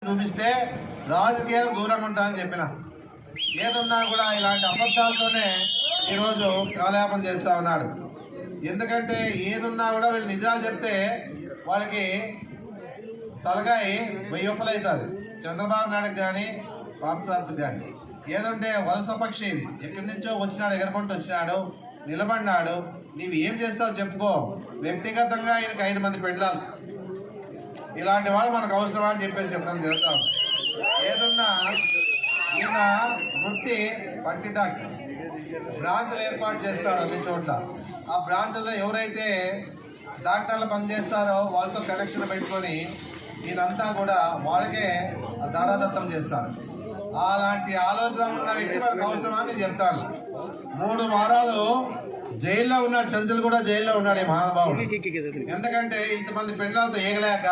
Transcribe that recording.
చూపిస్తే రాజకీయాలు దూరంగా ఉంటానని చెప్పిన ఏదున్నా కూడా ఇలాంటి అబద్ధాలతోనే ఈరోజు కాలయాపన చేస్తా ఉన్నాడు. ఎందుకంటే ఏదున్నా కూడా వీళ్ళు నిజాలు చెప్తే వాళ్ళకి తలకాయ వెయ్యొప్పలవుతుంది. చంద్రబాబు నాయుడుకి కానీ పార్సార్థ్ కానీ ఏదంటే వలస పక్షి ఇది, ఎక్కడి నుంచో వచ్చినాడు, ఎగరకొంటూ వచ్చినాడు, నిలబడినాడు. నీవు ఏం చేస్తావు చెప్పుకో. వ్యక్తిగతంగా ఈయనకి 5 మంది పెళ్ళాలి. ఇలాంటి వాళ్ళు మనకు అవసరమా అని చెప్పేసి చెప్తాం జరుగుతాం. ఏదున్నా ఈయన వృత్తి పంటి డాక్టర్, బ్రాంచ్లు ఏర్పాటు చేస్తాడు అన్ని చోట్ల. ఆ బ్రాంచ్లో ఎవరైతే డాక్టర్లు పనిచేస్తారో వాళ్ళతో కనెక్షన్ పెట్టుకొని ఈయనంతా కూడా వాళ్ళకే దారాదత్తం చేస్తాడు. అలాంటి ఆలోచన ఉన్న వ్యక్తి మనకు అవసరమా అని చెప్తాను. 3 వారాలు జైల్లో ఉన్నాడు. చంచల్ కూడా జైల్లో ఉన్నాడు ఈ మహానుభావుడు. ఎందుకంటే ఇంతమంది పెళ్ళాలతో ఏగలేక